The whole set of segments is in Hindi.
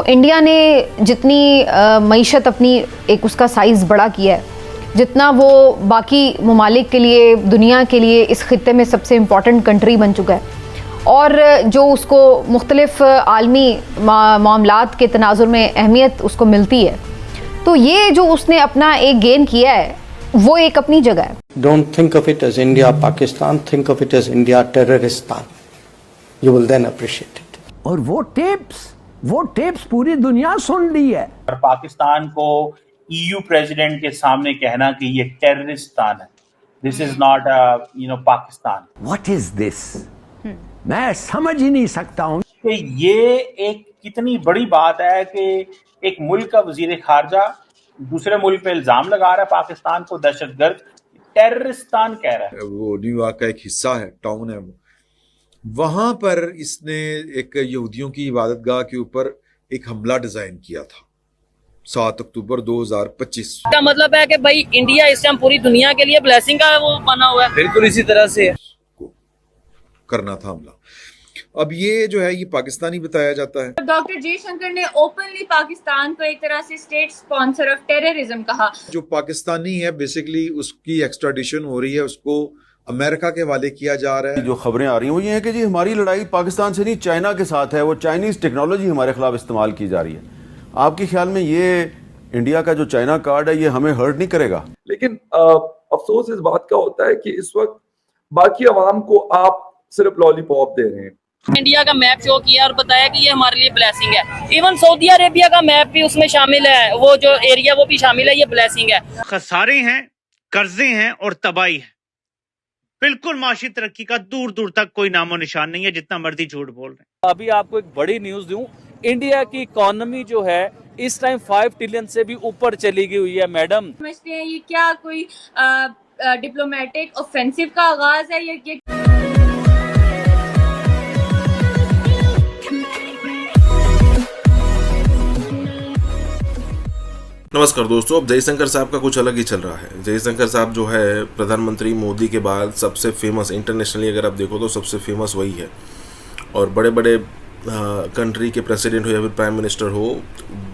इंडिया ने जितनी मईशत अपनी एक उसका साइज़ बड़ा किया है, जितना वो बाकी ममालिक के लिए, दुनिया के लिए इस खित्ते में सबसे इम्पॉर्टेंट कंट्री बन चुका है, और जो उसको मुख्तलिफ आलमी मामलात के तनाजुर में अहमियत उसको मिलती है, तो ये जो उसने अपना एक गेन किया है वो एक अपनी जगह है। Don't think of it as India, Pakistan. Think of it as India, terroristan. You will then appreciate it. और वो टेप्स पूरी दुनिया सुन ली है। और पाकिस्तान को EU प्रेसिडेंट के सामने कहना कि ये टेररिस्तान है, this is not Pakistan. What is this? मैं समझ ही नहीं सकता हूँ कि ये एक कितनी बड़ी बात है कि एक मुल्क का वजीर खारजा दूसरे मुल्क पे इल्जाम लगा रहा है पाकिस्तान को दहशतगर्द, टेररिस्तान कह रहा है। वो न्यूयॉर्क का एक हिस्सा है, टाउन है वो, वहां पर इसने एक यहूदियों की इबादतगाह के ऊपर एक हमला डिजाइन किया था 7 अक्टूबर 2025। का मतलब है कि भाई इंडिया इस टाइम पूरी दुनिया के लिए ब्लेसिंग का वो बना हुआ है। बिल्कुल इसी तरह से करना था हमला। अब ये जो है ये पाकिस्तानी बताया जाता है। डॉक्टर जयशंकर ने ओपनली पाकिस्तान को एक तरह से स्टेट स्पॉन्सर ऑफ टेररिज्म कहा। जो पाकिस्तानी है बेसिकली उसकी एक्स्ट्राडिशन हो रही है, उसको अमेरिका के हवाले किया जा रहा है। जो खबरें आ रही हैं वो ये है कि जी हमारी लड़ाई पाकिस्तान से नहीं चाइना के साथ है, वो चाइनीज टेक्नोलॉजी हमारे खिलाफ इस्तेमाल की जा रही है। आपके ख्याल में ये इंडिया का जो चाइना कार्ड है ये हमें हर्ट नहीं करेगा? लेकिन अफसोस इस बात का होता है कि इस वक्त बाकी अवाम को आप सिर्फ लॉलीपॉप दे रहे हैं। इंडिया का मैप शो किया और बताया कि ये हमारे लिए ब्लेसिंग है। इवन सऊदी अरेबिया का मैप भी उसमें शामिल है, वो जो एरिया वो भी शामिल है, ये ब्लेसिंग है। खसारे हैं, कर्जे हैं और तबाही है। बिल्कुल माशी तरक्की का दूर दूर तक कोई नामो निशान नहीं है, जितना मर्जी झूठ बोल रहे हैं। अभी आपको एक बड़ी न्यूज दूं, इंडिया की इकोनॉमी जो है इस टाइम 5 ट्रिलियन से भी ऊपर चली गई हुई है। मैडम समझते हैं ये क्या कोई डिप्लोमेटिक ऑफेंसिव का आगाज है? ये नमस्कार दोस्तों, अब जयशंकर साहब का कुछ अलग ही चल रहा है। जयशंकर साहब जो है प्रधानमंत्री मोदी के बाद सबसे फेमस, इंटरनेशनली अगर आप देखो तो सबसे फेमस वही है, और बड़े बड़े कंट्री के प्रेसिडेंट हो या फिर प्राइम मिनिस्टर हो,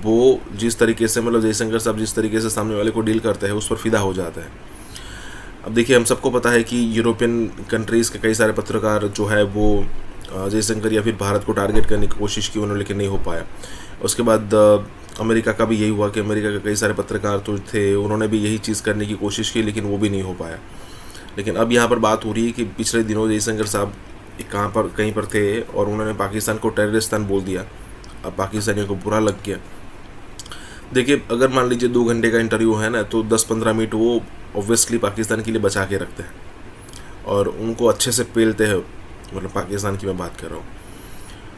वो जिस तरीके से मतलब जयशंकर साहब जिस तरीके से सामने वाले को डील करते हैं उस पर फिदा हो जाता है। अब देखिए, हम सबको पता है कि यूरोपियन कंट्रीज़ के कई सारे पत्रकार जो है वो जयशंकर या फिर भारत को टारगेट करने की कोशिश की उन्होंने, लेकिन नहीं हो पाया। उसके बाद अमेरिका का भी यही हुआ कि अमेरिका के कई सारे पत्रकार तो थे, उन्होंने भी यही चीज़ करने की कोशिश की, लेकिन वो भी नहीं हो पाया। लेकिन अब यहाँ पर बात हो रही है कि पिछले दिनों जयशंकर साहब कहीं पर थे और उन्होंने पाकिस्तान को टेररिस्तान बोल दिया। अब पाकिस्तानियों को बुरा लग गया। देखिए, अगर मान लीजिए 2 घंटे का इंटरव्यू है ना, तो 10-15 मिनट वो ऑब्वियसली पाकिस्तान के लिए बचा के रखते हैं और उनको अच्छे से पेलते हैं, मतलब पाकिस्तान की मैं बात कर रहा हूँ।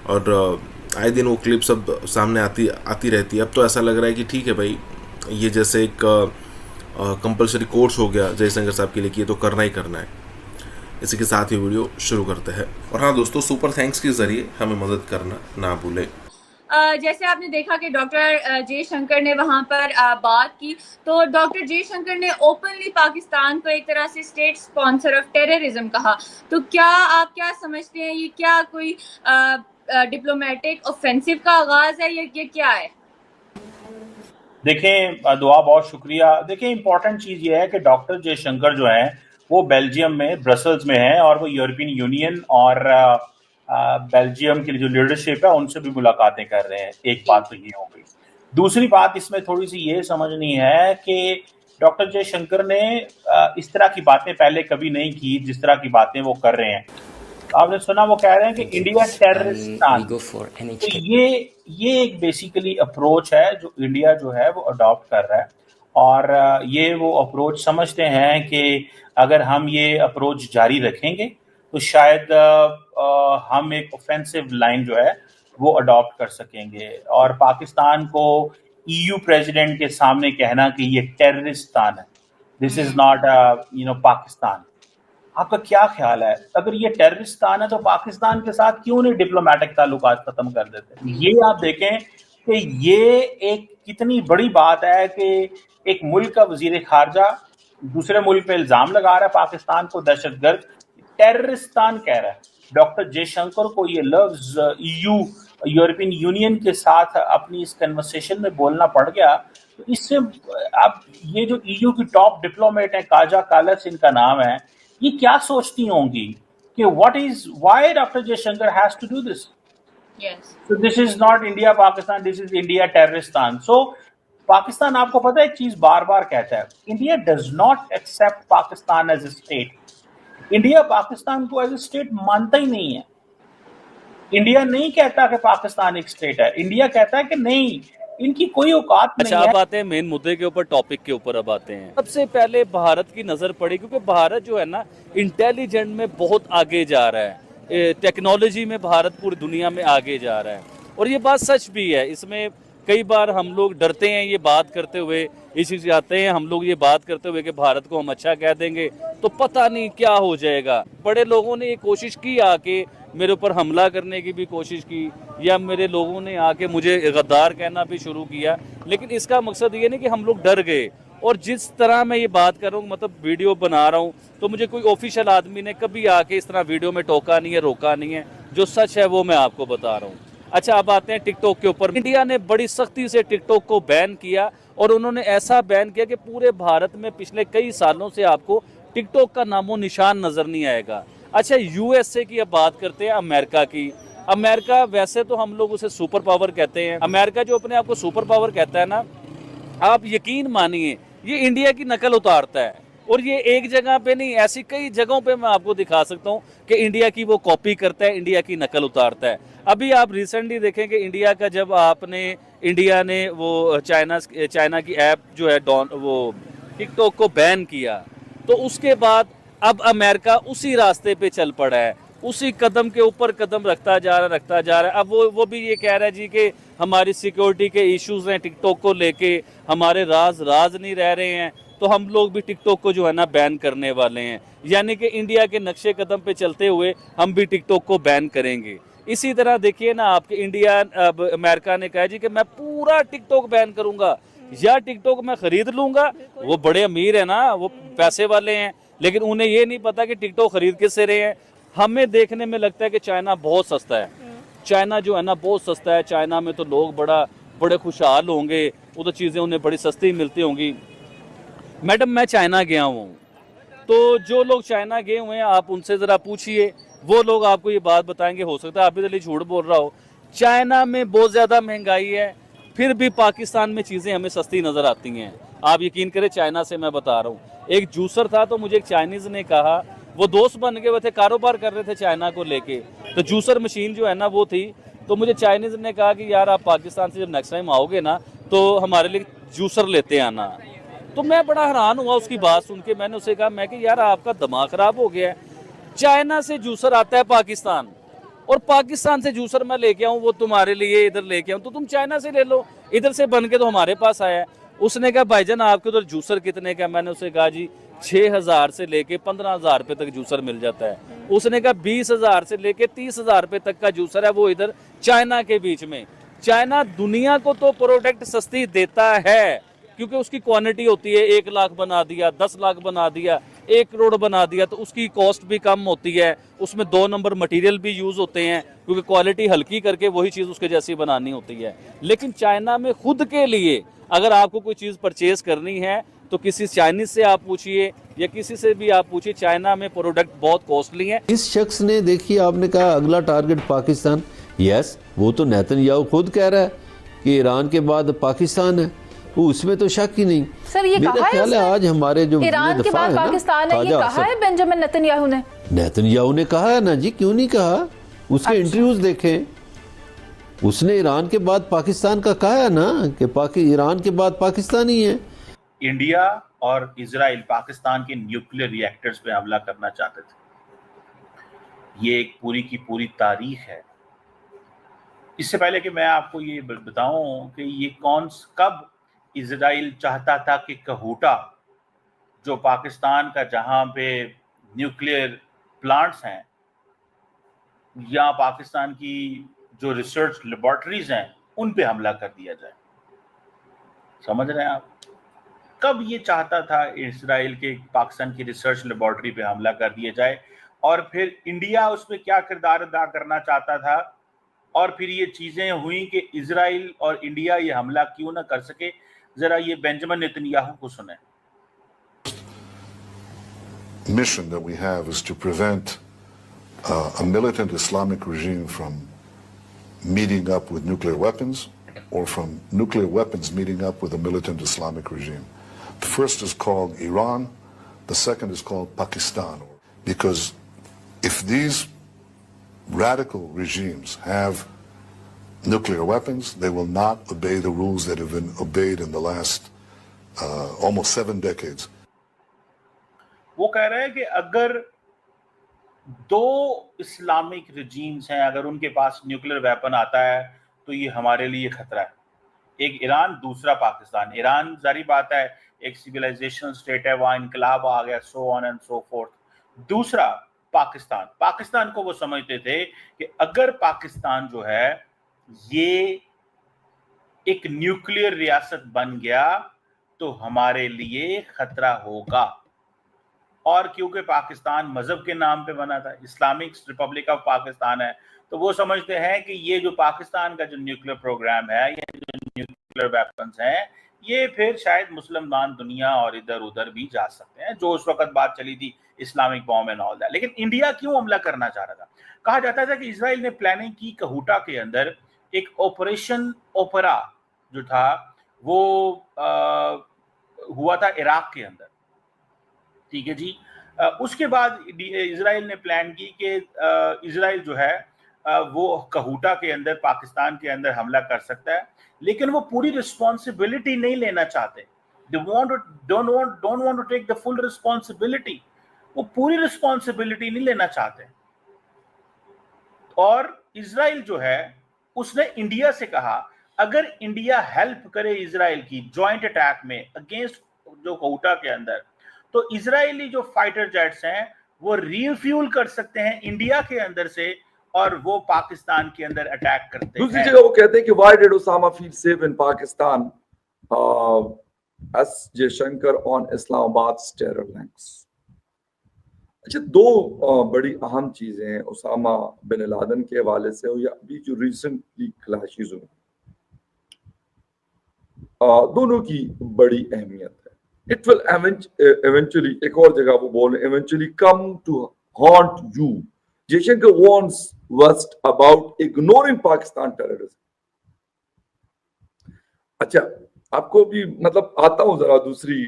और आए दिन वो क्लिप सब सामने आती रहती है। अब तो ऐसा लग रहा है कि ठीक है भाई, ये जैसे एक कंपलसरी कोर्स हो गया जयशंकर साहब के लिए कि ये तो करना ही करना है। इसी के साथ ही वीडियो शुरू करते हैं। और हाँ दोस्तों, सुपर थैंक्स के ज़रिए हमें मदद करना ना भूलें। जैसे आपने देखा कि डॉक्टर जयशंकर ने वहां पर बात की, तो डॉक्टर जयशंकर ने ओपनली पाकिस्तान को एक तरह से स्टेट स्पॉन्सर ऑफ टेररिज्म कहा। तो क्या आप क्या समझते हैं, ये क्या कोई डिप्लोमेटिक ऑफेंसिव का आगाज है? ये क्या है? देखें, दुआ बहुत शुक्रिया। देखें, इंपॉर्टेंट चीज़ ये है कि डॉक्टर जयशंकर जो है वो बेल्जियम में, ब्रसल्स में है, और वो यूरोपियन यूनियन और बेल्जियम की जो लीडरशिप है उनसे भी मुलाकातें कर रहे हैं। एक बात तो ये हो गई। दूसरी बात इसमें थोड़ी सी ये समझनी है कि डॉक्टर जयशंकर ने इस तरह की बातें पहले कभी नहीं की जिस तरह की बातें वो कर रहे हैं। आपने सुना वो कह रहे हैं कि इंडिया टेररिस्तान। तो ये एक बेसिकली अप्रोच है जो इंडिया जो है वो अडॉप्ट कर रहा है, और ये वो अप्रोच समझते हैं कि अगर हम ये अप्रोच जारी रखेंगे तो शायद हम एक ऑफेंसिव लाइन जो है वो अडॉप्ट कर सकेंगे। और पाकिस्तान को EU प्रेसिडेंट के सामने कहना कि ये टेररिस्तान है, दिस इज नॉट पाकिस्तान। आपका क्या ख्याल है? अगर ये टेररिस्तान है तो पाकिस्तान के साथ क्यों नहीं डिप्लोमेटिक ताल्लुकात खत्म कर देते? ये आप देखें कि ये एक कितनी बड़ी बात है कि एक मुल्क का वजीर खारजा दूसरे मुल्क पे इल्जाम लगा रहा है पाकिस्तान को दहशतगर्द, टेररिस्तान कह रहा है। डॉक्टर जयशंकर को ये लफ्ज EU यूरोपियन यूनियन के साथ अपनी इस कन्वर्सेशन में बोलना पड़ गया, तो इससे अब ये जो ईयू की टॉप डिप्लोमेट है, काजा कालस इनका नाम है, ये क्या सोचती होंगी कि why doctor Jaishankar has to do this? Yes. So this is not India Pakistan, this is India terroristan. So Pakistan, आपको पता है एक चीज बार बार कहता है, India does not accept Pakistan as a state. India Pakistan को एज ए स्टेट मानता ही नहीं है. इंडिया नहीं कहता कि पाकिस्तान एक स्टेट है, इंडिया कहता है कि नहीं, इनकी कोई औकात नहीं अच्छा, है. अब आते हैं मेन मुद्दे के ऊपर, टॉपिक के ऊपर अब आते हैं. सबसे पहले भारत की नजर पड़ी, क्योंकि भारत जो है ना इंटेलिजेंट में बहुत आगे जा रहा है, टेक्नोलॉजी में भारत पूरी दुनिया में आगे जा रहा है. और ये बात सच भी है. इसमें कई बार हम लोग डरते हैं ये बात करते हुए, इस चीज़ आते हैं हम लोग ये बात करते हुए कि भारत को हम अच्छा कह देंगे तो पता नहीं क्या हो जाएगा. बड़े लोगों ने ये कोशिश की आके मेरे ऊपर हमला करने की भी कोशिश की, या मेरे लोगों ने आके मुझे गद्दार कहना भी शुरू किया, लेकिन इसका मकसद ये नहीं कि हम लोग डर गए. और जिस तरह मैं ये बात कर रहा हूँ, मतलब वीडियो बना रहा हूँ, तो मुझे कोई ऑफिशियल आदमी ने कभी आके इस तरह वीडियो में टोका नहीं है, रोका नहीं है. जो सच है वो मैं आपको बता रहा हूँ. अच्छा, अब आते हैं टिकटॉक के ऊपर. इंडिया ने बड़ी सख्ती से टिकटॉक को बैन किया, और उन्होंने ऐसा बैन किया कि पूरे भारत में पिछले कई सालों से आपको टिकटॉक का नामो निशान नजर नहीं आएगा. अच्छा, यूएसए की अब बात करते हैं, अमेरिका की. अमेरिका वैसे तो हम लोग उसे सुपर पावर कहते हैं. अमेरिका जो अपने आप को सुपर पावर कहता है ना, आप यकीन मानिए ये इंडिया की नकल उतारता है. और ये एक जगह पे नहीं, ऐसी कई जगहों पे मैं आपको दिखा सकता हूँ कि इंडिया की वो कॉपी करता है, इंडिया की नकल उतारता है. अभी आप रिसेंटली देखें कि इंडिया का जब इंडिया ने वो चाइना की ऐप जो है वो टिकटॉक को बैन किया, तो उसके बाद अब अमेरिका उसी रास्ते पे चल पड़ा है, उसी कदम के ऊपर कदम रखता जा रहा है. अब वो भी ये कह रहा है जी कि हमारी सिक्योरिटी के इश्यूज हैं टिकटॉक को लेके, हमारे राज नहीं रह रहे हैं, तो हम लोग भी टिकटॉक को जो है ना बैन करने वाले हैं. यानी कि इंडिया के नक्शे कदम पे चलते हुए हम भी टिकटॉक को बैन करेंगे. इसी तरह देखिए ना, आपके अमेरिका ने कहा जी कि मैं पूरा टिकटॉक बैन करूंगा, या टिकटॉक मैं खरीद लूंगा. वो बड़े अमीर है ना, वो पैसे वाले हैं, लेकिन उन्हें ये नहीं पता कि टिकटॉक खरीद किससे रहे हैं. हमें देखने में लगता है कि चाइना बहुत सस्ता है. चाइना जो है ना बहुत सस्ता है. चाइना में तो लोग बड़े खुशहाल होंगे, उधर चीज़ें उन्हें बड़ी सस्ती मिलती होंगी. मैडम, मैं चाइना गया हूँ, तो जो लोग चाइना गए हुए हैं आप उनसे ज़रा पूछिए, वो लोग आपको ये बात बताएंगे. हो सकता है आप इधर झूठ बोल रहा हो. चाइना में बहुत ज़्यादा महंगाई है, फिर भी पाकिस्तान में चीज़ें हमें सस्ती नज़र आती हैं. आप यकीन करें, चाइना से मैं बता रहा हूँ. एक जूसर था, तो मुझे एक चाइनीज़ ने कहा, वो दोस्त बन गए हुए थे, कारोबार कर रहे थे चाइना को लेके, तो जूसर मशीन जो है ना वो थी. तो मुझे चाइनीज़ ने कहा कि यार आप पाकिस्तान से जब नेक्स्ट टाइम आओगे ना तो हमारे लिए जूसर लेते आना. तो मैं बड़ा हैरान हुआ उसकी बात सुन के. मैंने उसे कहा, मैं कि यार आपका दिमाग खराब हो गया है, चाइना से जूसर आता है पाकिस्तान, और पाकिस्तान से जूसर मैं लेके आऊँ वो तुम्हारे लिए इधर लेके आऊँ, तो तुम चाइना से ले लो, इधर से बन के तो हमारे पास आया है. उसने कहा भाईजान आपके उधर जूसर कितने का? मैंने उसे कहा जी 6,000 से लेके 15,000 रुपये तक जूसर मिल जाता है. उसने कहा 20,000 से लेके 30,000 रुपये तक का जूसर है वो इधर चाइना के बीच में. चाइना दुनिया को तो प्रोडक्ट सस्ती देता है, क्योंकि उसकी क्वांटिटी होती है. 1 लाख बना दिया, 10 लाख बना दिया, 1 करोड़ बना दिया, तो उसकी कॉस्ट भी कम होती है. उसमें 2 नंबर मटेरियल भी यूज़ होते हैं, क्योंकि क्वालिटी हल्की करके वही चीज़ उसके जैसी बनानी होती है. लेकिन चाइना में खुद के लिए अगर आपको कोई चीज़ परचेज करनी है तो किसी चाइनीज से आप पूछिए या किसी से भी आप पूछिए, चाइना में प्रोडक्ट बहुत कॉस्टली हैं. इस शख्स ने, देखिए आपने कहा अगला टारगेट पाकिस्तान. यस, वो तो नेतन्याहू खुद कह रहा है कि ईरान के बाद पाकिस्तान है, वो उसमें तो शक ही नहीं. सर ये मेरा ख्याल है आज हमारे जो ईरान के बाद पाकिस्तान है, ये कहा है बेंजामिन नेतन्याहू ने. नेतन्याहू ने कहा है ना जी, क्यों नहीं कहा? उसके इंटरव्यूज देखें, उसने ईरान के बाद पाकिस्तान का कहा है ना कि ईरान के बाद पाकिस्तान ही है. इंडिया और इजराइल पाकिस्तान के न्यूक्लियर रिएक्टर्स पे हमला करना चाहते थे. ये एक पूरी की पूरी तारीख है. इससे पहले कि मैं आपको ये बताऊं कि ये कब इजराइल चाहता था कि कहूटा जो पाकिस्तान का जहां पे न्यूक्लियर प्लांट्स हैं या पाकिस्तान की जो रिसर्च लेबोरेटरीज हैं उन पे हमला कर दिया जाए. समझ रहे हैं आप? कब ये चाहता था इजराइल के पाकिस्तान की रिसर्च लेबोरेटरी पे हमला कर दिया जाए, और फिर इंडिया उसमें क्या किरदार अदा करना चाहता था और फिर ये चीजें हुई कि इजराइल और इंडिया ये हमला क्यों ना कर सके। जरा ये बेंजामिन नेतन्याहू को सुने। Mission that we have is to prevent a militant Islamic regime from meeting up with nuclear weapons or from nuclear weapons meeting up with a militant Islamic regime. The first is called Iran, the second is called Pakistan. Because if these radical regimes have nuclear weapons, they will not obey the rules that have been obeyed in the last almost 7 decades. वो कह रहे हैं कि अगर दो इस्लामिक रिजीम्स हैं, अगर उनके पास न्यूक्लियर वेपन आता है तो ये हमारे लिए खतरा है। एक ईरान, दूसरा पाकिस्तान। ईरान जारी बात है एक सिविलाइजेशनल स्टेट है, वहां इनकलाब आ गया, so on and so fourth. दूसरा पाकिस्तान, पाकिस्तान को वो समझते थे कि अगर पाकिस्तान जो है ये एक न्यूक्लियर रियासत बन गया तो हमारे लिए खतरा होगा। और क्योंकि पाकिस्तान मजहब के नाम पे बना था, इस्लामिक रिपब्लिक ऑफ पाकिस्तान है, तो वो समझते हैं कि ये जो पाकिस्तान का जो न्यूक्लियर प्रोग्राम है, ये जो न्यूक्लियर वेपन्स हैं, ये फिर शायद मुसलमान दुनिया और इधर उधर भी जा सकते हैं, जो उस वक्त बात चली थी Islamic bomb and all that. लेकिन इंडिया क्यों हमला करना चाह रहा था? कहा जाता था कि इजराइल ने प्लानिंग की कहूटा के अंदर एक ऑपरेशन ओपेरा जो था वो हुआ था इराक के अंदर, ठीक है जी। उसके बाद इजराइल ने प्लान की कि इजराइल जो है वो कहूटा के अंदर, पाकिस्तान के अंदर हमला कर सकता है, लेकिन वो पूरी रिस्पॉन्सिबिलिटी नहीं लेना चाहते। don't want to take the full responsibility। वो पूरी रिस्पॉन्सिबिलिटी नहीं लेना चाहते। और इजराइल जो है उसने इंडिया से कहा अगर इंडिया हेल्प करे इजराइल की जॉइंट अटैक में अगेंस्ट जो कहूटा के अंदर, तो इजरायली जो फाइटर जेट्स हैं वो रिफ्यूल कर सकते हैं इंडिया के अंदर से और वो पाकिस्तान के अंदर अटैक करते हैं। दूसरी जगह वो कहते हैं कि why did Osama feel safe in Pakistan, S Jaishankar on Islamabad terror links. अच्छा, दो बड़ी अहम चीजें हैं ओसामा बिन लादेन के हवाले से या अभी जो रिसेंटली क्लैशेस हुए, दोनों की बड़ी अहमियत है। It will eventually, एक और जगह वो बोल रहे, eventually come to haunt you. Jaishankar warns West about ignoring Pakistan terrorism. अच्छा, आपको भी मतलब आता हूं जरा दूसरी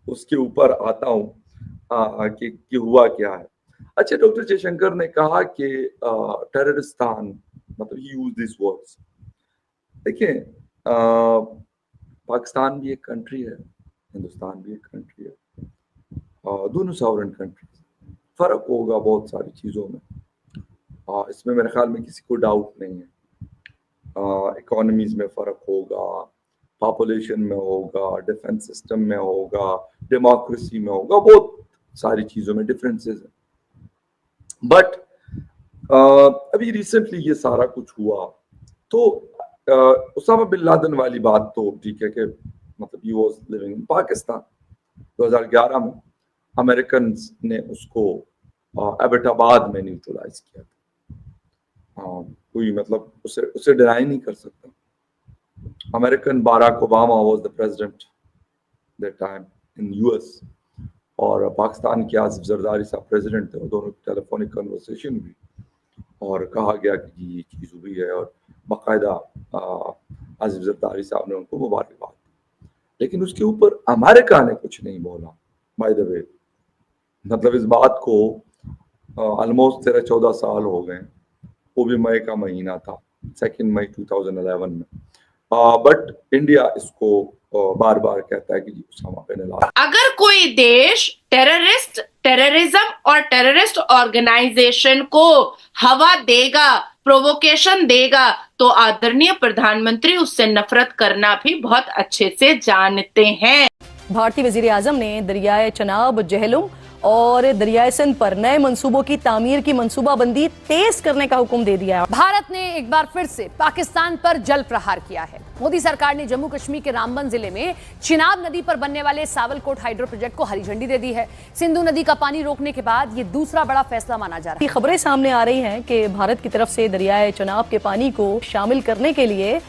उसके ऊपर आता हूं कि हुआ क्या है। अच्छा, डॉक्टर जयशंकर ने कहा कि टेररिस्तान, मतलब he used these words। देखिए, पाकिस्तान भी एक कंट्री है, हिंदुस्तान भी एक कंट्री है, दोनों सॉवरेन कंट्री। फर्क होगा बहुत सारी चीज़ों में, इसमें मेरे ख्याल में किसी को डाउट नहीं है। इकोनॉमीज में फ़र्क होगा, पॉपुलेशन में होगा, डिफेंस सिस्टम में होगा, डेमोक्रेसी में होगा, बहुत सारी चीज़ों में डिफरेंसेस हैं। बट अभी रिसेंटली ये सारा कुछ हुआ तो उसामा बिन लादेन वाली बात तो ठीक है कि मतलब he was living in Pakistan. 2011 में अमेरिकन ने उसको एबटाबाद में न्यूट्रलाइज किया था। कोई मतलब उसे डिनाई नहीं कर सकता। American Barack Obama was the president that time in US और पाकिस्तान के आसिफ जरदारी साहब प्रेसिडेंट थे। दोनों की टेलीफोनिक कन्वर्सेशन हुई और कहा गया कि ये चीज़ हुई है और बाकायदा आसिफ जरदारी साहब ने उनको मुबारकबाद, लेकिन उसके ऊपर अमेरिका ने कुछ नहीं बोला। बाय द वे, मतलब इस बात को ऑलमोस्ट 13-14 साल हो गए, वो भी मई का महीना था, 2 मई 2011 में। बट इंडिया इसको बार बार कहता है कि उसामा बिन लादेन। अगर कोई देश टेररिज्म और टेररिस्ट ऑर्गेनाइजेशन को हवा देगा, प्रोवोकेशन देगा, तो आदरणीय प्रधानमंत्री उससे नफरत करना भी बहुत अच्छे से जानते हैं। भारतीय वजीर आजम ने दरियाए चनाब, जहलुम और दरियाए सिंध पर नए मंसूबों की तामीर की मंसूबाबंदी तेज करने का हुक्म दे दिया है। भारत ने एक बार फिर से पाकिस्तान पर जल प्रहार किया है। मोदी सरकार ने जम्मू कश्मीर के रामबन जिले में चिनाब नदी पर बनने वाले सावलकोट हाइड्रो प्रोजेक्ट को हरी झंडी दे दी है। सिंधु नदी का पानी रोकने के बाद ये दूसरा बड़ा फैसला माना जा रहा है। खबरें सामने आ रही हैं कि भारत की तरफ से दरियाए चनाब के पानी को शामिल करने के लिए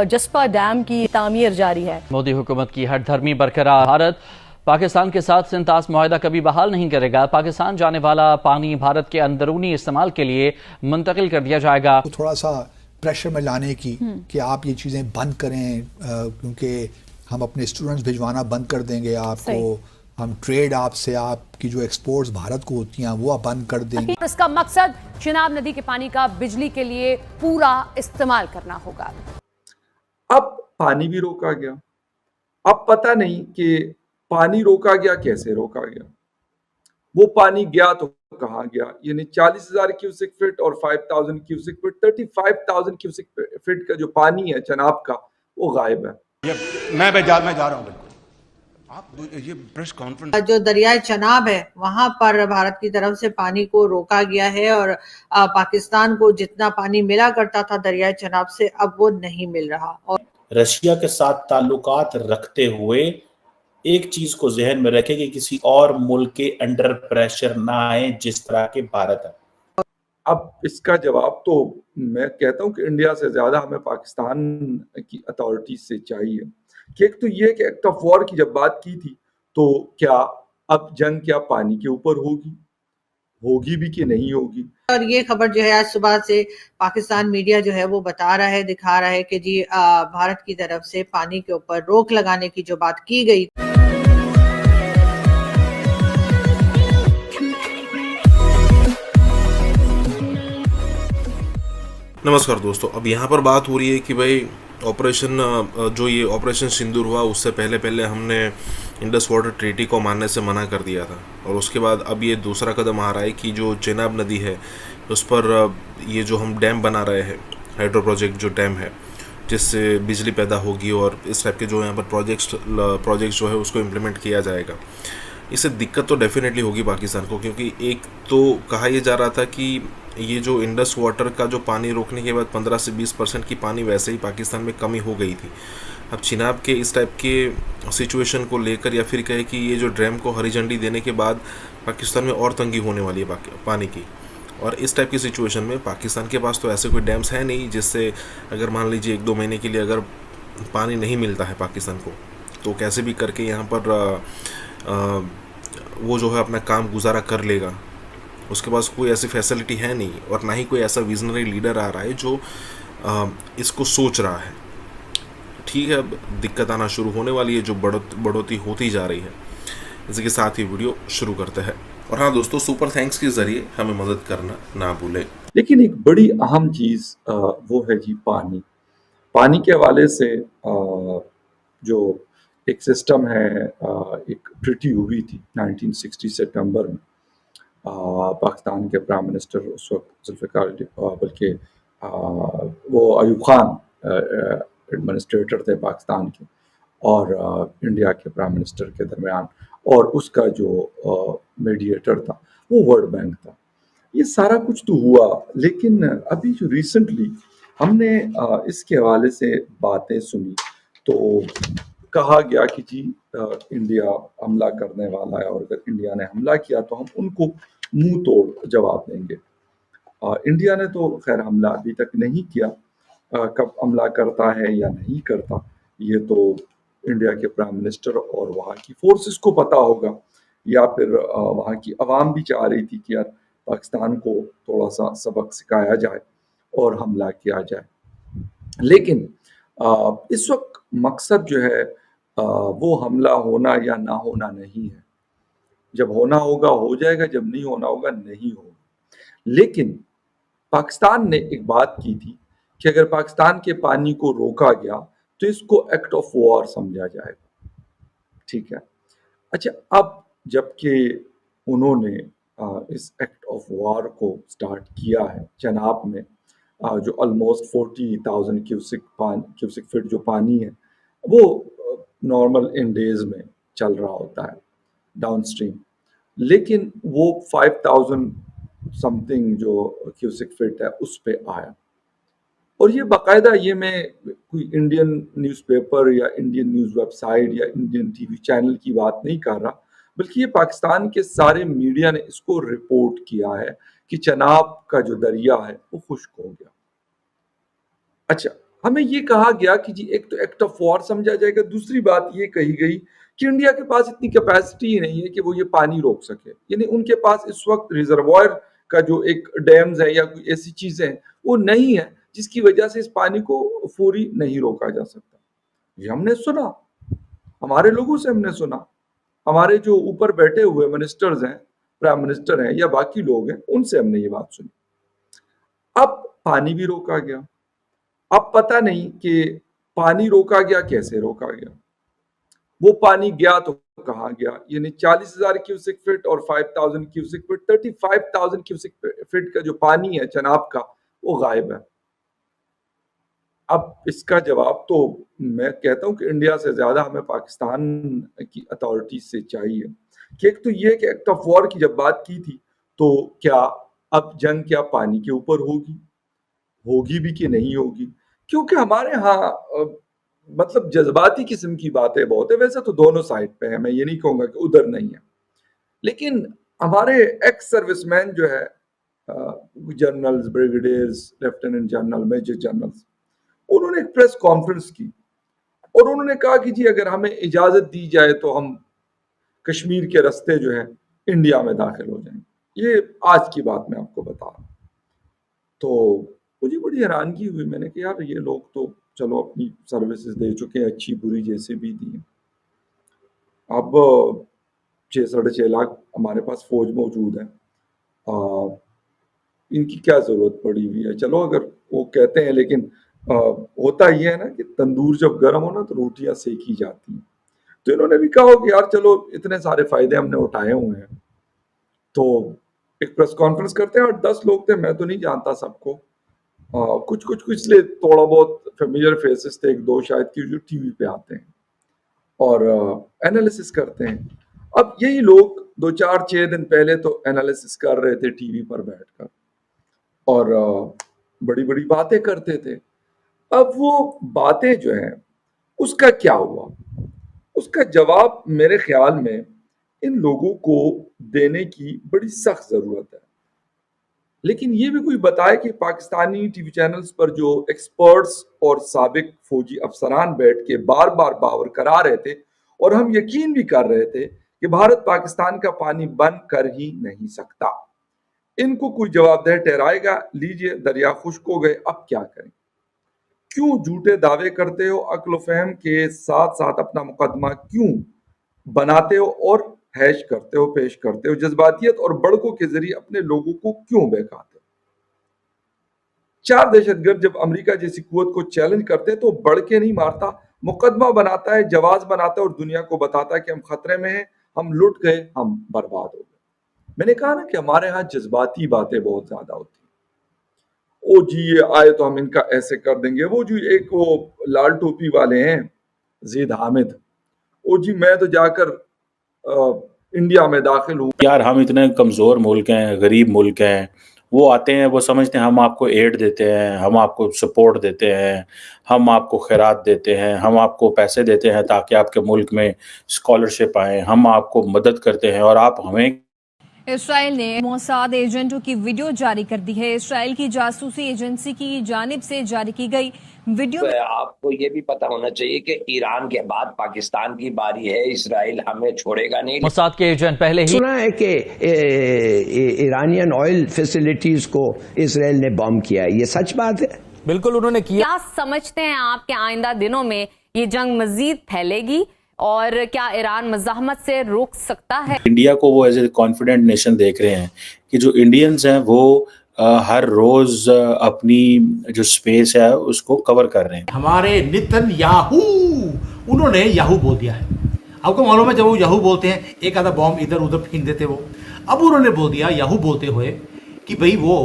जस्पा डैम की तामीर जारी है। मोदी हुकूमत की हठधर्मी बरकरार। भारत पाकिस्तान के साथ सिंतास मुआहदा कभी बहाल नहीं करेगा। पाकिस्तान जाने वाला पानी भारत के अंदरूनी इस्तेमाल के लिए मुंतकिल कर दिया जाएगा। थोड़ा सा प्रेशर में लाने की कि आप ये चीज़ें बंद करें, क्योंकि हम अपने स्टूडेंट्स भिजवाना बंद कर देंगे आपको, हम ट्रेड आपसे, आपकी जो एक्सपोर्ट्स भारत को होती हैं वो आप बंद कर देंगे। इसका मकसद चिनाब नदी के पानी का बिजली के लिए पूरा इस्तेमाल करना होगा। अब पानी भी रोका गया। अब पता नहीं कि पानी रोका गया, कैसे रोका गया, वो पानी गया तो कहाँ गया। यानी 40,000 क्यूसिक फीट और 5,000 क्यूसिक फीट, 35,000 क्यूसिक फीट का जो पानी है चनाब का, वो गायब है। मैं जा रहा हूँ। बिल्कुल आप ये प्रेस कॉन्फ्रेंस, जो दरियाए चनाब है वहां पर भारत की तरफ से पानी को रोका गया है और पाकिस्तान को जितना पानी मिला करता था दरियाए चनाब से अब वो नहीं मिल रहा। और रशिया के साथ ताल्लुकात रखते हुए एक चीज को जहन में रखें कि किसी और मुल्क के अंडर प्रेशर ना आए जिस तरह के भारत है। अब इसका जवाब तो मैं कहता हूं कि इंडिया से ज्यादा हमें पाकिस्तान की अथॉरिटी से चाहिए कि एक तो ये कि एक्ट ऑफ वॉर की जब बात की थी तो क्या अब जंग क्या पानी के ऊपर होगी भी कि नहीं होगी। और ये खबर जो है आज सुबह से पाकिस्तान मीडिया जो है वो बता रहा है, दिखा रहा है कि जी भारत की तरफ से पानी के ऊपर रोक लगाने की जो बात की गई। नमस्कार दोस्तों, अब यहाँ पर बात हो रही है कि भाई ये ऑपरेशन सिंदूर हुआ उससे पहले हमने इंडस वाटर ट्रीटी को मानने से मना कर दिया था, और उसके बाद अब ये दूसरा कदम आ रहा है कि जो चिनाब नदी है उस पर ये जो हम डैम बना रहे हैं, हाइड्रो प्रोजेक्ट जो डैम है जिससे बिजली पैदा होगी, और इस टाइप के जो यहाँ पर प्रोजेक्ट्स जो है उसको इम्प्लीमेंट किया जाएगा। इससे दिक्कत तो डेफिनेटली होगी पाकिस्तान को, क्योंकि एक तो कहा यह जा रहा था कि ये जो इंडस वाटर का जो पानी रोकने के बाद 15 से 20% की पानी वैसे ही पाकिस्तान में कमी हो गई थी। अब चिनाब के इस टाइप के सिचुएशन को लेकर, या फिर कहे कि ये जो डैम को हरी झंडी देने के बाद पाकिस्तान में और तंगी होने वाली है पानी की, और इस टाइप की सिचुएशन में पाकिस्तान के पास तो ऐसे कोई डैम्स है नहीं जिससे अगर मान लीजिए 1-2 महीने के लिए अगर पानी नहीं मिलता है पाकिस्तान को तो कैसे भी करके यहाँ पर वो जो है अपना काम गुजारा कर लेगा। उसके पास कोई ऐसी फैसिलिटी है नहीं, और ना ही कोई ऐसा विजनरी लीडर आ रहा है जो इसको सोच रहा है। ठीक है, अब दिक्कत आना शुरू होने वाली है, जो बढ़ोतरी होती जा रही है। इसी के साथ ही वीडियो शुरू करते हैं। और हाँ दोस्तों, सुपर थैंक्स के जरिए हमें मदद करना ना भूलें। लेकिन एक बड़ी अहम चीज वो है जी पानी के हवाले से जो एक सिस्टम है, एक ट्रीटी हुई थी 1960 सितंबर में। पाकिस्तान के प्राइम मिनिस्टर उस वक्त जुल्फ़िकार बल्कि वो अयूब खान एडमिनिस्ट्रेटर थे पाकिस्तान के, और इंडिया के प्राइम मिनिस्टर के दरमियान, और उसका जो मीडिएटर था वो वर्ल्ड बैंक था। ये सारा कुछ तो हुआ, लेकिन अभी जो रिसेंटली हमने इसके हवाले से बातें सुनी तो कहा गया कि जी इंडिया हमला करने वाला है, और अगर इंडिया ने हमला किया तो हम उनको मुंह तोड़ जवाब देंगे। इंडिया ने तो खैर हमला अभी तक नहीं किया, कब हमला करता है या नहीं करता ये तो इंडिया के प्राइम मिनिस्टर और वहाँ की फोर्सेस को पता होगा, या फिर वहाँ की आवाम भी चाह रही थी कि यार पाकिस्तान को थोड़ा सा सबक सिखाया जाए और हमला किया जाए। लेकिन इस वक्त मकसद जो है वो हमला होना या ना होना नहीं है। जब होना होगा हो जाएगा, जब नहीं होना होगा नहीं होगा। लेकिन पाकिस्तान ने एक बात की थी कि अगर पाकिस्तान के पानी को रोका गया तो इसको एक्ट ऑफ वॉर समझा जाएगा। ठीक है, अच्छा, अब जबकि उन्होंने इस एक्ट ऑफ वॉर को स्टार्ट किया है चनाब में, जो ऑलमोस्ट 40,000 क्यूसिक फीट जो पानी है वो नॉर्मल इन डेज में चल रहा होता है डाउन स्ट्रीम, लेकिन वो 5,000 समथिंग जो क्यूसिक फीट है उस पे आया, और ये बाकायदा, ये मैं कोई इंडियन न्यूज़पेपर या इंडियन न्यूज़ वेबसाइट या इंडियन टीवी चैनल की बात नहीं कर रहा, बल्कि ये पाकिस्तान के सारे मीडिया ने इसको रिपोर्ट किया है कि चनाब का जो दरिया है वो खुश्क हो गया। अच्छा, हमें ये कहा गया कि जी एक तो एक्ट ऑफ वॉर समझा जाएगा, दूसरी बात ये कही गई कि इंडिया के पास इतनी कैपेसिटी ही नहीं है कि वो ये पानी रोक सके, यानी उनके पास इस वक्त रिजर्वायर का जो एक डैम्स है या कोई ऐसी चीजें हैं वो नहीं है जिसकी वजह से इस पानी को फौरी नहीं रोका जा सकता। ये हमने सुना, हमारे लोगों से हमने सुना, हमारे जो ऊपर बैठे हुए मिनिस्टर्स हैं, प्राइम मिनिस्टर हैं या बाकी लोग हैं, उनसे हमने ये बात सुनी। अब पानी भी रोका गया। अब पता नहीं कि पानी रोका गया, कैसे रोका गया, वो पानी गया तो कहाँ गया, यानी 40,000 क्यूसेक फीट और 5,000 क्यूसेक फीट, 35,000 क्यूसेक फीट का जो पानी है चनाब का वो गायब है। अब इसका जवाब तो मैं कहता हूं कि इंडिया से ज्यादा हमें पाकिस्तान की अथॉरिटी से चाहिए कि एक तो ये कि एक्ट ऑफ वॉर की जब बात की थी तो क्या अब जंग क्या पानी के ऊपर होगी भी कि नहीं होगी, क्योंकि हमारे यहाँ मतलब जज्बाती किस्म की बातें बहुत है। वैसे तो दोनों साइड पे है, मैं ये नहीं कहूंगा कि उधर नहीं है, लेकिन हमारे एक्स सर्विसमैन जो है, generals, brigadiers, lieutenant general, major generals, उन्होंने एक प्रेस कॉन्फ्रेंस की और उन्होंने कहा कि जी अगर हमें इजाजत दी जाए तो हम कश्मीर के रास्ते जो है इंडिया में दाखिल हो जाएंगे। ये आज की बात मैं आपको बता रहा हूं। तो मुझे बड़ी हैरानगी हुई, मैंने कहा यार ये लोग तो चलो अपनी सर्विसेज दे चुके हैं, अच्छी बुरी जैसे भी दी हैं, अब 6-6.5 लाख हमारे पास फौज मौजूद है, इनकी क्या जरूरत पड़ी हुई है। चलो अगर वो कहते हैं, लेकिन होता ये है ना कि तंदूर जब गर्म हो ना तो रोटियां सेकी जाती हैं। तो इन्होंने भी कहा कि यार चलो इतने सारे फायदे हमने उठाए हुए हैं, तो एक प्रेस कॉन्फ्रेंस करते हैं। और 10 लोग थे, मैं तो नहीं जानता सबको, कुछ इसलिए थोड़ा बहुत फेमिलियर फेसेस थे, 1-2 शायद की, जो टीवी पे आते हैं और एनालिसिस करते हैं। अब यही लोग 2-4-6 दिन पहले तो एनालिसिस कर रहे थे टीवी पर बैठकर और बड़ी बड़ी बातें करते थे। अब वो बातें जो हैं उसका क्या हुआ, उसका जवाब मेरे ख्याल में इन लोगों को देने की बड़ी सख्त जरूरत है। लेकिन ये भी कोई बताए कि पाकिस्तानी टीवी चैनल्स पर जो एक्सपर्ट्स और साबिक फौजी अफसरान बैठ के बार बार बावर करा रहे थे और हम यकीन भी कर रहे थे कि भारत पाकिस्तान का पानी बंद कर ही नहीं सकता, इनको कोई जवाबदेह ठहराएगा। लीजिए दरिया खुश्क हो गए, अब क्या करें, क्यों झूठे दावे करते हो, अक्ल फहम के साथ साथ अपना मुकदमा क्यों बनाते हो और हैश करते हो, पेश करते हो, जज्बातियत और बड़कों के जरिए अपने लोगों को क्यों बहकाते हो। 4 दहशतगर्द जब अमेरिका जैसी कुव्वत को चैलेंज करते तो बड़के नहीं मारता, मुकदमा बनाता है, जवाज बनाता है और दुनिया को बताता है कि हम खतरे में हैं, हम लुट गए, हम बर्बाद हो गए। मैंने कहा ना कि हमारे यहाँ जज्बाती बातें बहुत ज्यादा होती हैं। ओ जी ये आए तो हम इनका ऐसे कर देंगे, वो जो एक वो लाल टोपी वाले हैं ज़ैद हामिद, ओ जी मैं तो जाकर इंडिया में दाखिल हूँ। यार हम इतने कमज़ोर मुल्क हैं, गरीब मुल्क हैं, वो आते हैं, वो समझते हैं हम आपको एड देते हैं, हम आपको सपोर्ट देते हैं, हम आपको खैरात देते हैं, हम आपको पैसे देते हैं ताकि आपके मुल्क में स्कॉलरशिप आए, हम आपको मदद करते हैं और आप हमें। इसराइल ने मोसाद एजेंटों की वीडियो जारी कर दी है। इसराइल की जासूसी एजेंसी की जानिब से जारी की गई वीडियो में आपको ये भी पता होना चाहिए कि ईरान के बाद पाकिस्तान की बारी है, इसराइल हमें छोड़ेगा नहीं। मोसाद के एजेंट पहले ही सुना है कि ईरानियन ऑयल फैसिलिटीज को इसराइल ने बॉम्ब किया है, ये सच बात है? बिल्कुल उन्होंने किया। क्या समझते हैं आप कि आइंदा दिनों में ये जंग मजीद फैलेगी और क्या ईरान मज़ाहमत से रोक सकता है? इंडिया को वो एज ए कॉन्फिडेंट नेशन देख रहे हैं कि जो इंडियंस हैं वो हर रोज अपनी जो स्पेस है उसको कवर कर रहे हैं। हमारे नितन याहू, उन्होंने याहू बोल दिया है। आपको मालूम है जब वो याहू बोलते हैं एक आधा बॉम्ब इधर उधर फेंक देते वो, अब उन्होंने बोल दिया याहू बोलते हुए कि भाई वो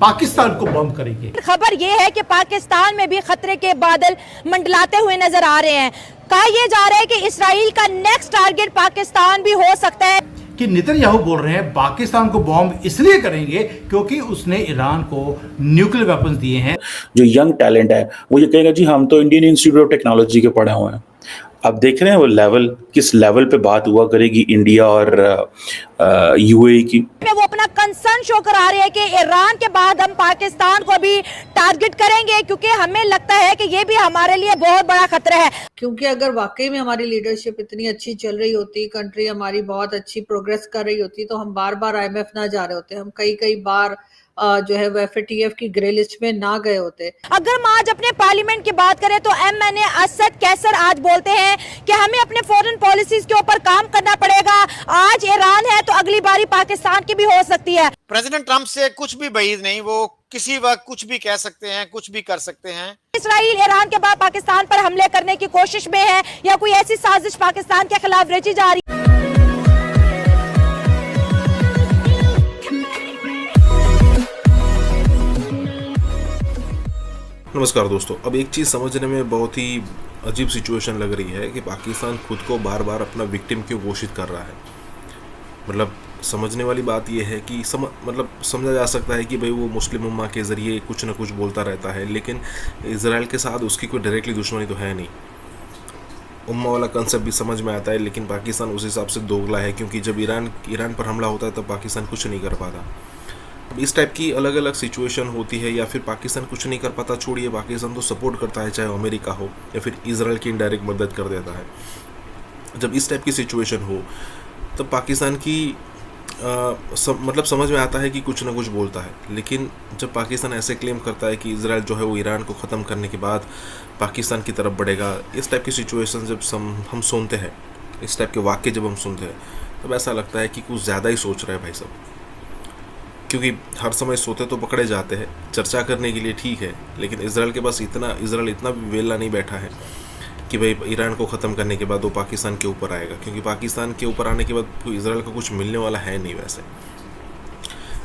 पाकिस्तान को बम करेंगे। खबर यह है कि पाकिस्तान में भी खतरे के बादल मंडलाते हुए नजर आ रहे हैं। कहा यह जा रहा है कि इसराइल का नेक्स्ट टारगेट पाकिस्तान भी हो सकता है। कि नेतन्याहू बोल रहे हैं पाकिस्तान को बॉम्ब इसलिए करेंगे क्योंकि उसने ईरान को न्यूक्लियर वेपन्स दिए हैं। जो यंग टैलेंट है वो ये कहेगा जी हम तो इंडियन इंस्टीट्यूट ऑफ टेक्नोलॉजी के पढ़े हुए हैं। अब देख रहे हैं वो लेवल, किस लेवल पे बात हुआ करेगी इंडिया और यूएई की। वो अपना कंसर्न शो करा रहे हैं कि ईरान के बाद हम पाकिस्तान को भी टारगेट करेंगे, क्योंकि हमें लगता है कि ये भी हमारे लिए बहुत बड़ा खतरा है। क्योंकि अगर वाकई में हमारी लीडरशिप इतनी अच्छी चल रही होती, कंट्री हमारी बहुत अच्छी प्रोग्रेस कर रही होती, तो हम बार बार IMF ना जा रहे होते, हम कई बार जो है वो FATF की ग्रे लिस्ट में ना गए होते। अगर हम आज अपने पार्लियामेंट की बात करें तो MNA असद कैसर आज बोलते हैं कि हमें अपने फॉरेन पॉलिसीज के ऊपर काम करना पड़ेगा। आज ईरान है तो अगली बारी पाकिस्तान की भी हो सकती है। प्रेसिडेंट ट्रंप से कुछ भी बईद नहीं, वो किसी वक्त कुछ भी कह सकते हैं, कुछ भी कर सकते हैं। इसराइल ईरान के बाद पाकिस्तान पर हमले करने की कोशिश में है या कोई ऐसी साजिश पाकिस्तान के खिलाफ रची जा रही है। नमस्कार दोस्तों, अब एक चीज़ समझने में बहुत ही अजीब सिचुएशन लग रही है कि पाकिस्तान खुद को बार बार अपना विक्टिम क्यों घोषित कर रहा है। मतलब समझने वाली बात यह है कि समझा जा सकता है कि भाई वो मुस्लिम उम्मा के ज़रिए कुछ ना कुछ बोलता रहता है, लेकिन इजराइल के साथ उसकी कोई डायरेक्टली दुश्मनी तो है नहीं। उम्मा वाला कंसेप्ट भी समझ में आता है, लेकिन पाकिस्तान उस हिसाब से दोगला है, क्योंकि जब ईरान पर हमला होता है तब पाकिस्तान कुछ नहीं कर पाता। अब इस टाइप की अलग अलग सिचुएशन होती है, या फिर पाकिस्तान कुछ नहीं कर पाता, छोड़िए पाकिस्तान तो सपोर्ट करता है, चाहे अमेरिका हो या फिर इजराइल की इनडायरेक्ट मदद कर देता है। जब इस टाइप की सिचुएशन हो तब पाकिस्तान की समझ में आता है कि कुछ ना कुछ बोलता है, लेकिन जब पाकिस्तान ऐसे क्लेम करता है कि इजराइल जो है वो ईरान को ख़त्म करने के बाद पाकिस्तान की तरफ बढ़ेगा, इस टाइप की सिचुएशन जब हम सुनते हैं, इस टाइप के वाक़े जब हम सुनते हैं, तब ऐसा लगता है कि कुछ ज़्यादा ही सोच रहे हैं भाई साहब। क्योंकि हर समय सोते तो पकड़े जाते हैं, चर्चा करने के लिए ठीक है, लेकिन इजराइल के पास इजराइल इतना भी वेला नहीं बैठा है कि भाई ईरान को ख़त्म करने के बाद वो पाकिस्तान के ऊपर आएगा, क्योंकि पाकिस्तान के ऊपर आने के बाद इजराइल को कुछ मिलने वाला है नहीं वैसे।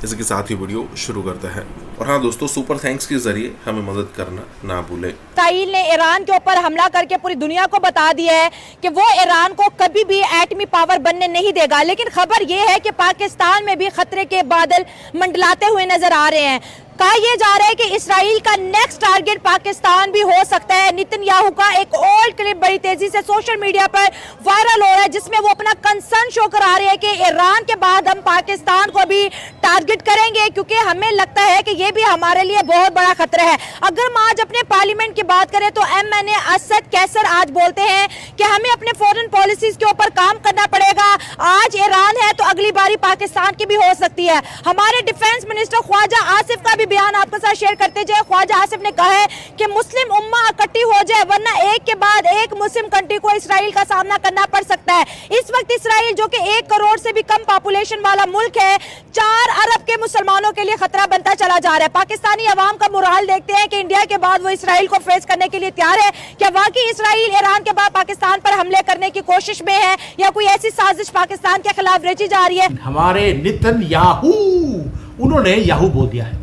जैसे कि साथ ही वीडियो शुरू करते हैं। और हाँ दोस्तों, सुपर थैंक्स के जरिए हमें मदद करना ना भूलें। इसराइल ने ईरान के ऊपर हमला करके पूरी दुनिया को बता दिया है कि वो ईरान को कभी भी एटमी पावर बनने नहीं देगा, लेकिन खबर ये है कि पाकिस्तान में भी खतरे के बादल मंडलाते हुए नजर आ रहे हैं। कहा यह जा रहा है कि इसराइल का नेक्स्ट टारगेट पाकिस्तान भी हो सकता है। नेतन्याहू का एक ओल्ड क्लिप बड़ी तेजी से सोशल मीडिया पर वायरल हो रहा है, जिसमें वो अपना कंसर्न शो करा रहे हैं कि ईरान के बाद हम पाकिस्तान को भी टारगेट करेंगे, क्योंकि हमें लगता है कि ये भी हमारे लिए बहुत बड़ा खतरा है। अगर हम आज अपने पार्लियामेंट की बात करें तो MNA असद कैसर आज बोलते हैं कि हमें अपने फॉरेन पॉलिसीज के ऊपर काम करना पड़ेगा। आज ईरान है तो अगली बारी पाकिस्तान की भी हो सकती है। हमारे डिफेंस मिनिस्टर ख्वाजा आसिफ का बयान आपके साथ शेयर करते जाए। ख्वाजा आसिफ ने कहा है कि मुस्लिम उम्मा इकट्ठी हो जाए, वरना एक के बाद एक मुस्लिम कंट्री को इसराइल का सामना करना पड़ सकता है। इस वक्त इसराइल जो कि 1 करोड़ से भी कम पॉपुलेशन वाला मुल्क है, 4 अरब के मुसलमानों के लिए खतरा बनता चला जा रहा है। पाकिस्तानी अवाम का मुराल देखते हैं कि इंडिया के बाद वो इसराइल को फेस करने के लिए तैयार है। क्या वाकई इसराइल ईरान के बाद पाकिस्तान पर हमले करने की कोशिश में है, या कोई ऐसी साजिश पाकिस्तान के खिलाफ रची जा रही है? हमारे नेतन्याहू, उन्होंने याहू बोल दिया है।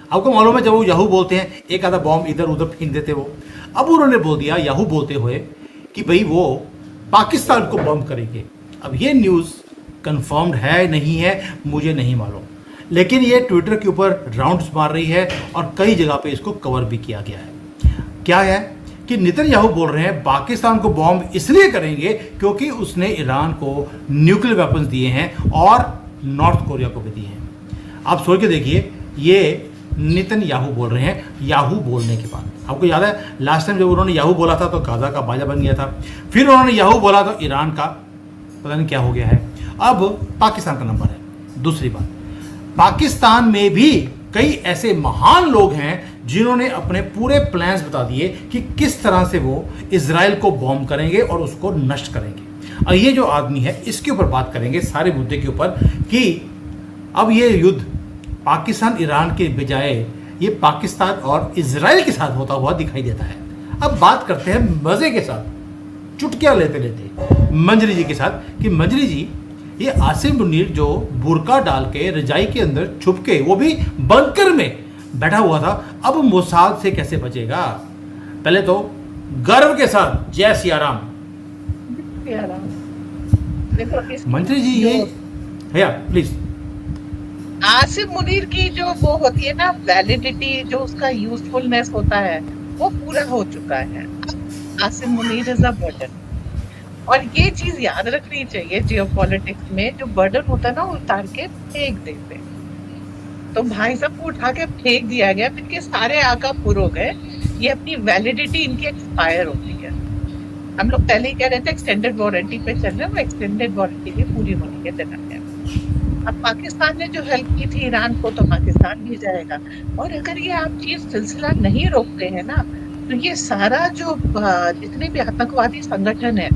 आपको मालूम है, जब वो याहू बोलते हैं एक आधा बॉम्ब इधर उधर फेंक देते वो। अब उन्होंने बोल दिया याहू बोलते हुए कि भाई वो पाकिस्तान को बॉम्ब करेंगे। अब ये न्यूज़ कंफर्म्ड है नहीं है मुझे नहीं मालूम, लेकिन ये ट्विटर के ऊपर राउंड्स मार रही है और कई जगह पे इसको कवर भी किया गया है। क्या है कि नेतन्याहू बोल रहे हैं पाकिस्तान को बॉम्ब इसलिए करेंगे क्योंकि उसने ईरान को न्यूक्लियर वेपन्स दिए हैं और नॉर्थ कोरिया को भी दिए हैं। आप सोच के देखिए, ये नेतन्याहू बोल रहे हैं याहू बोलने के बाद। आपको याद है लास्ट टाइम जब उन्होंने याहू बोला था तो गाजा का बाजा बन गया था, फिर उन्होंने याहू बोला तो ईरान का पता नहीं क्या हो गया है। अब पाकिस्तान का नंबर है। दूसरी बात, पाकिस्तान में भी कई ऐसे महान लोग हैं जिन्होंने अपने पूरे प्लान्स बता दिए कि किस तरह से वो इजराइल को बॉम्ब करेंगे और उसको नष्ट करेंगे। और ये जो आदमी है इसके ऊपर बात करेंगे सारे मुद्दे के ऊपर कि अब ये युद्ध पाकिस्तान ईरान के बजाय ये पाकिस्तान और इजराइल के साथ होता हुआ दिखाई देता है। अब बात करते हैं मजे के साथ, चुटकियां लेते लेते मंजरी जी के साथ कि मंजरी जी, ये आसिम मुनीर जो बुर्का डाल के रजाई के अंदर छुप के, वो भी बंकर में बैठा हुआ था, अब मोसाद से कैसे बचेगा? पहले तो गर्व के साथ जय सिया राम। मंजरी जी, भैया प्लीज। आसिम मुनीर की जो वो होती है ना वैलिडिटी, जो उसका यूजफुलनेस होता है वो पूरा हो चुका है। Asim Munir is a burden, और ये चीज याद रखनी चाहिए जियोपॉलिटिक्स में, जो बर्डन होता है ना उतार के फेंक देते हैं। तो भाई साहब को उठा के फेंक दिया गया, इनके सारे आका पूरे हो गए, ये अपनी वैलिडिटी इनकी एक्सपायर होती है। हम लोग पहले ही कह रहे थे एक्सटेंडेड वारंटी पे चल रहे हैं, वो एक्सटेंडेड वारंटी भी पूरी होने के दिन है। अब पाकिस्तान ने जो हेल्प की थी ईरान को, तो पाकिस्तान भी जाएगा। और अगर ये आप चीज सिलसिला नहीं रोकते हैं ना, तो ये सारा जो जितने भी आतंकवादी संगठन है,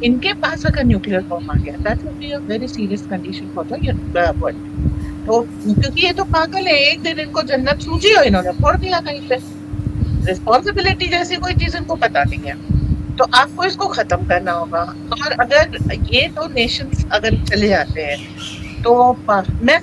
इनके पास अगर न्यूक्लियर बम आ गया, that would be a very serious condition for the world. तो क्योंकि ये तो पागल है, एक दिन इनको जन्नत सूझी हो, इन्होंने फोड़ दिया कहीं पे। रिस्पॉन्सिबिलिटी जैसी कोई चीज इनको पता नहीं है, तो आपको इसको खत्म करना होगा। और अगर ये दो नेशंस अगर चले जाते हैं, तो मैं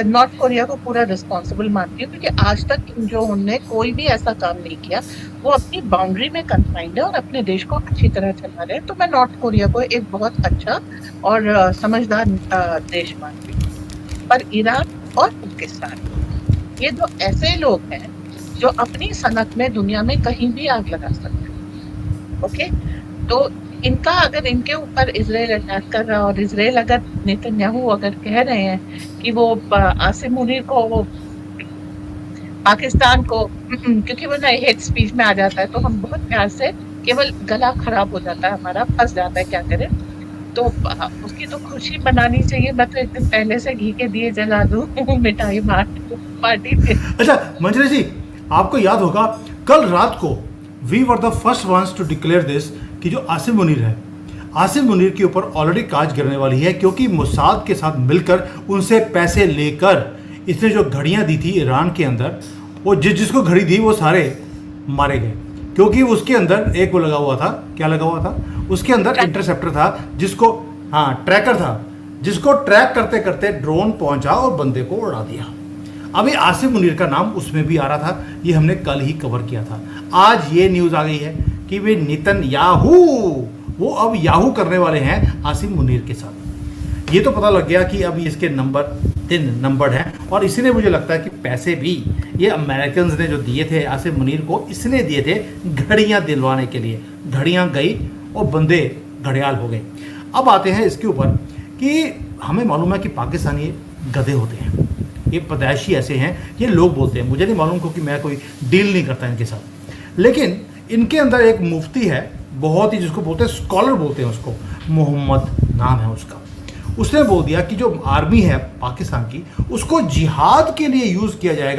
नॉर्थ कोरिया को पूरा रिस्पॉन्सिबल मानती हूँ, क्योंकि आज तक जो उनने कोई भी ऐसा काम नहीं किया, वो अपनी बाउंड्री में कन्फाइंड है और अपने देश को अच्छी तरह चला रहे हैं। तो मैं नॉर्थ कोरिया को एक बहुत अच्छा और समझदार देश मानती हूँ। पर ईरान और पाकिस्तान, ये दो ऐसे लोग हैं जो अपनी सनक में दुनिया में कहीं भी आग लगा सकते हैं। ओके, तो इनका अगर इनके ऊपर इजराइल अटैक कर रहा, और इजराइल अगर नेतन्याहू अगर कह रहे हैं कि वो आसिम मुनीर को, वो पाकिस्तान को, क्योंकि वो ना हेट स्पीच में आ जाता है, तो हम बहुत प्यार से केवल गला खराब हो जाता है हमारा, फंस जाता है, क्या करें। तो उसकी तो खुशी मनानी चाहिए। मैं तो एक दिन पहले से घी के दिए जला दूं, मिठाई पार्टी पे। अच्छा मंजरी जी, आपको याद होगा कल रात को we were the first ones to declare this कि जो आसिम मुनीर है, आसिम मुनीर के ऊपर ऑलरेडी कांच गिरने वाली है, क्योंकि मोसाद के साथ मिलकर उनसे पैसे लेकर इसने जो घड़ियां दी थी ईरान के अंदर, वो जिसको घड़ी दी वो सारे मारे गए, क्योंकि उसके अंदर एक वो लगा हुआ था, क्या लगा हुआ था उसके अंदर, इंटरसेप्टर था, जिसको ट्रैकर था, जिसको ट्रैक करते करते ड्रोन पहुंचा और बंदे को उड़ा दिया। अभी आसिम मुनीर का नाम उसमें भी आ रहा था, ये हमने कल ही कवर किया था। आज ये न्यूज़ आ गई है कि वे नेतन्याहू, वो अब याहू करने वाले हैं आसिम मुनीर के साथ। ये तो पता लग गया कि अब इसके नंबर 3 नंबर हैं, और इसलिए मुझे लगता है कि पैसे भी ये अमेरिकन ने जो दिए थे आसिम मुनीर को, इसलिए दिए थे घड़ियाँ दिलवाने के लिए। घड़ियाँ गई और बंदे घड़ियाल हो गए। अब आते हैं इसके ऊपर कि हमें मालूम है कि पाकिस्तानी गधे होते हैं, ये पैदाइशी ऐसे हैं, ये लोग बोलते हैं, मुझे नहीं मालूम क्योंकि मैं कोई डील नहीं करता इनके साथ। लेकिन इनके अंदर एक मुफ्ती है, बहुत ही, जिसको बोलते हैं स्कॉलर बोलते हैं उसको, मोहम्मद नाम है उसका। उसने बोल दिया कि जो आर्मी है पाकिस्तान की, उसको जिहाद के लिए यूज़ किया जाएगा।